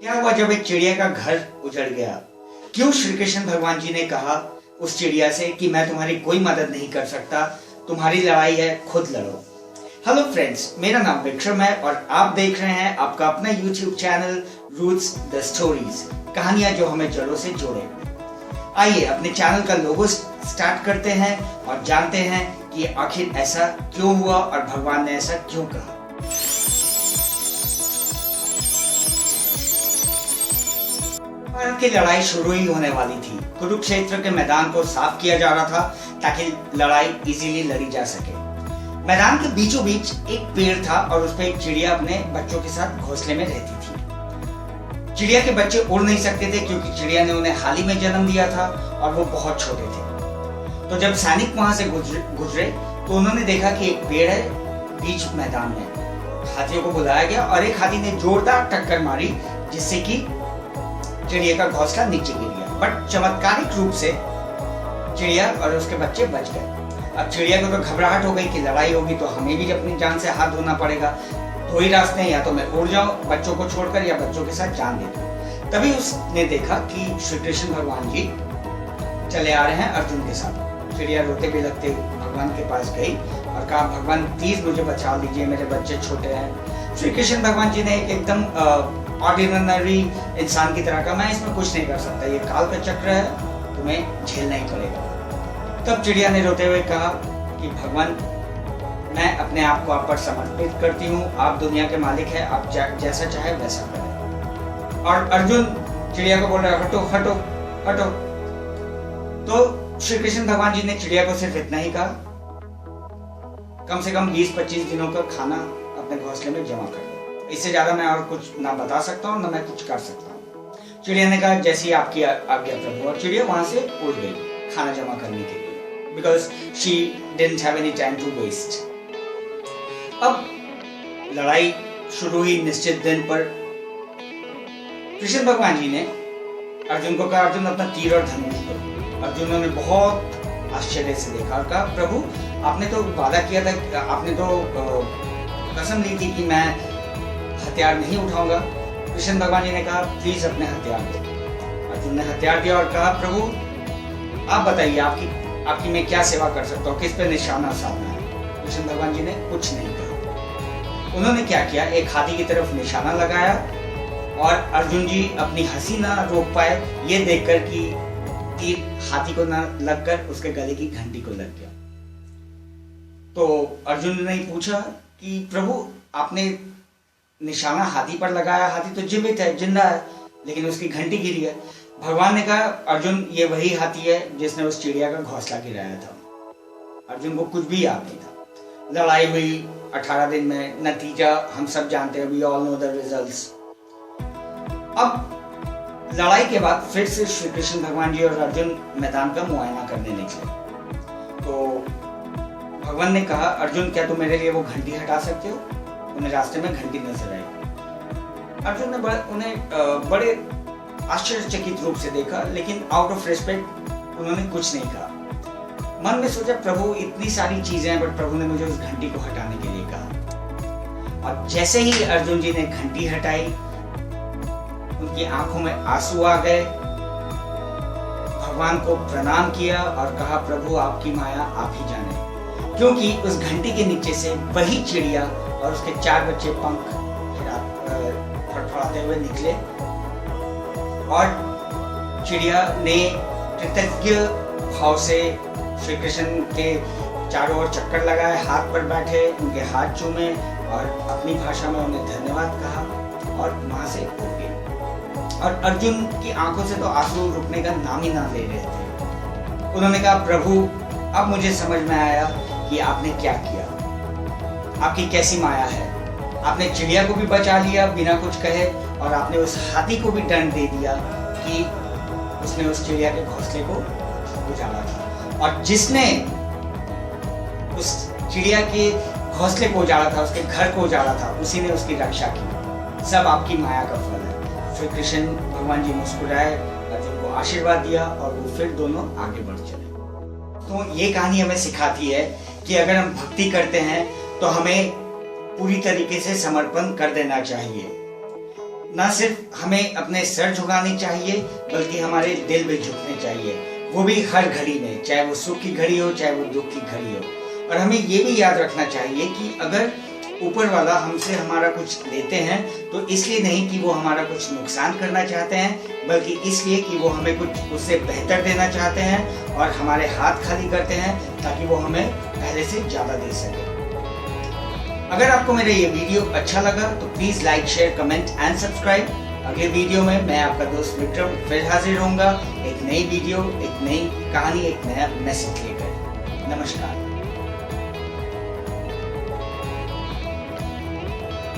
क्या हुआ जब एक चिड़िया का घर उजड़ गया? क्यों श्री कृष्ण भगवान जी ने कहा उस चिड़िया से कि मैं तुम्हारी कोई मदद नहीं कर सकता, तुम्हारी लड़ाई है, खुद लड़ो। हेलो फ्रेंड्स, मेरा नाम विक्रम है और आप देख रहे हैं आपका अपना YouTube channel Roots the Stories, कहानियां जो हमें जड़ों से जोड़े। आइए अपने चैनल का लोगो स्टार्ट करते हैं और जानते हैं कि आखिर ऐसा क्यों हुआ और भगवान ने ऐसा क्यों कहा। भारत की लड़ाई शुरू ही होने वाली थी। कुरुक्षेत्र के मैदान को साफ किया जा रहा था ताकि लड़ाई इजीली लड़ी जा सके। मैदान के बीचों बीच एक पेड़ था और उस पर एक चिड़िया अपने बच्चों के साथ घोंसले में रहती थी। चिड़िया के बच्चे उड़ नहीं सकते थे क्योंकि चिड़िया ने उन्हें हाल ही में जन्म दिया था और वो बहुत छोटे थे। तो जब सैनिक वहां से गुजरे तो उन्होंने देखा कि एक पेड़ है बीच मैदान में। हाथियों को बुलाया गया और एक हाथी ने जोरदार टक्कर मारी जिससे कि चिड़िया का घोंसला नीचे गिर गया। बट चमत्कारिक रूप से चिड़िया और उसके बच्चे बच गए। अब चिड़िया को तो घबराहट हो गई कि लड़ाई होगी तो हमें भी अपनी जान से हाथ धोना पड़ेगा। दो ही रास्ते हैं, या तो मैं उड़ जाऊं बच्चों को छोड़कर या बच्चों के साथ जान दे दूं। तभी उसने देखा कि श्री कृष्ण भगवान जी चले आ रहे हैं अर्जुन के साथ। चिड़िया रोते भी लगते भगवान के पास गई और कहा, भगवान प्लीज मुझे बचा लीजिए, मेरे बच्चे छोटे हैं। श्री कृष्ण भगवान जी ने एकदम ऑर्डिनरी इंसान की तरह कहा, मैं इसमें कुछ नहीं कर सकता, ये काल का चक्र है, तुम्हें झेलना ही पड़ेगा। तब चिड़िया ने रोते हुए कहा कि भगवान, मैं अपने आप को आप पर समर्पित करती हूँ, आप दुनिया के मालिक हैं, आप जैसा चाहे वैसा करें। और अर्जुन चिड़िया को बोल रहा है, हटो हटो हटो। तो श्री कृष्ण भगवान जी ने चिड़िया को सिर्फ इतना ही कहा, कम से कम 20-25 दिनों का खाना अपने घोंसले में जमा कर दो, इससे ज्यादा मैं और कुछ ना बता सकता हूँ ना मैं कुछ कर सकता हूँ। चिड़िया ने कहा, जैसी आपकी आज्ञा प्रभु। और चिड़िया वहां से उड़ गई खाना जमा करने के लिए, because she didn't have any time to waste. अब लड़ाई शुरू हुई निश्चित दिन पर। कृष्ण भगवान जी ने अर्जुन को कहा, अर्जुन अपना तीर और धनुष दो। अर्जुन ने बहुत आश्चर्य से देखा और कहा, प्रभु आपने तो वादा किया था, आपने तो कसम ली थी कि मैं हथियार नहीं उठाऊंगा। कृष्ण भगवान जी ने कहा, प्लीज अपने हथियार दो। अर्जुन ने हथियार दिया और कहा, प्रभु आप बताइए आपकी मैं क्या सेवा कर सकता हूँ, किस पे निशाना साधना है। कृष्ण भगवान जी ने कुछ नहीं कहा। उन्होंने क्या किया, एक हाथी की तरफ निशाना लगाया और अर्जुन जी अपनी हंसी ना रोक पाए ये देखकर कि तीर हाथी को ना लगकर उसके गले की घंटी को लग गया। तो अर्जुन ने पूछा कि प्रभु आपने निशाना हाथी पर लगाया, हाथी तो जीवित है, जिंदा है, लेकिन उसकी घंटी गिरी है। भगवान ने कहा, अर्जुन ये वही हाथी है जिसने उस चिड़िया का घोंसला गिराया था। अर्जुन को कुछ भी याद नहीं था। लड़ाई हुई 18 दिन में, नतीजा हम सब जानते हैं, we all know the results. अब लड़ाई के बाद फिर से श्री कृष्ण भगवान जी और अर्जुन मैदान का मुआयना करने निकले। तो भगवान ने कहा, अर्जुन क्या तुम मेरे लिए वो घंटी हटा सकते हो? उन्हें रास्ते में घंटी नजर आई। अर्जुन ने उन्हें बड़े आश्चर्यचकित रूप से देखा, लेकिन आउट ऑफ रिस्पेक्ट उन्होंने कुछ नहीं कहा। मन में सोचा, प्रभु इतनी सारी चीजें हैं बट प्रभु ने मुझे उस घंटी को हटाने के लिए कहा। और जैसे ही अर्जुन जी ने घंटी हटाई, उनकी आंखों में आंसू आ गए, भगवान को प्रणाम किया और कहा, प्रभु आपकी माया आप ही जाने, क्योंकि उस घंटी के नीचे से वही चिड़िया और उसके 4 बच्चे पंख फड़फड़ाते हुए निकले और चिड़िया ने कृतज्ञ भाव से श्री कृष्ण के चारों ओर चक्कर लगाए, हाथ पर बैठे, उनके हाथ चूमे और अपनी भाषा में उन्हें धन्यवाद कहा और वहां से उड़ गए। और अर्जुन की आंखों से तो आंसू रुकने का नाम ही ना ले रहे थे। उन्होंने कहा, प्रभु अब मुझे समझ में आया कि आपने क्या किया, आपकी कैसी माया है। आपने चिड़िया को भी बचा लिया बिना कुछ कहे और आपने उस हाथी को भी दंड दे दिया कि उसने उस चिड़िया के घोंसले को उजाड़ा था, और जिसने उस चिड़िया के घोंसले को उजाड़ा था, उसके घर को उजाड़ा था, उसी ने उसकी रक्षा की। सब आपकी माया का फल है। श्री कृष्ण भगवान जी मुस्कुराए, अर्जुन को आशीर्वाद दिया और वो फिर दोनों आगे बढ़ चले। तो ये कहानी हमें सिखाती है कि अगर हम भक्ति करते हैं तो हमें पूरी तरीके से समर्पण कर देना चाहिए। ना सिर्फ हमें अपने सर झुकाने चाहिए बल्कि हमारे दिल भी झुकने चाहिए, वो भी हर घड़ी में, चाहे वो सुख की घड़ी हो चाहे वो दुख की घड़ी हो। और हमें ये भी याद रखना चाहिए कि अगर ऊपर वाला हमसे हमारा कुछ लेते हैं तो इसलिए नहीं कि वो हमारा कुछ नुकसान करना चाहते हैं, बल्कि इसलिए कि वो हमें कुछ उससे बेहतर देना चाहते हैं और हमारे हाथ खाली करते हैं ताकि वो हमें पहले से ज़्यादा दे सके। अगर आपको मेरा ये वीडियो अच्छा लगा तो please like, share, comment and subscribe. अगले वीडियो में मैं आपका दोस्त विक्रम फिर हाजिर होऊंगा, एक नई वीडियो, एक नई कहानी, एक नया मैसेज लेकर। नमस्कार।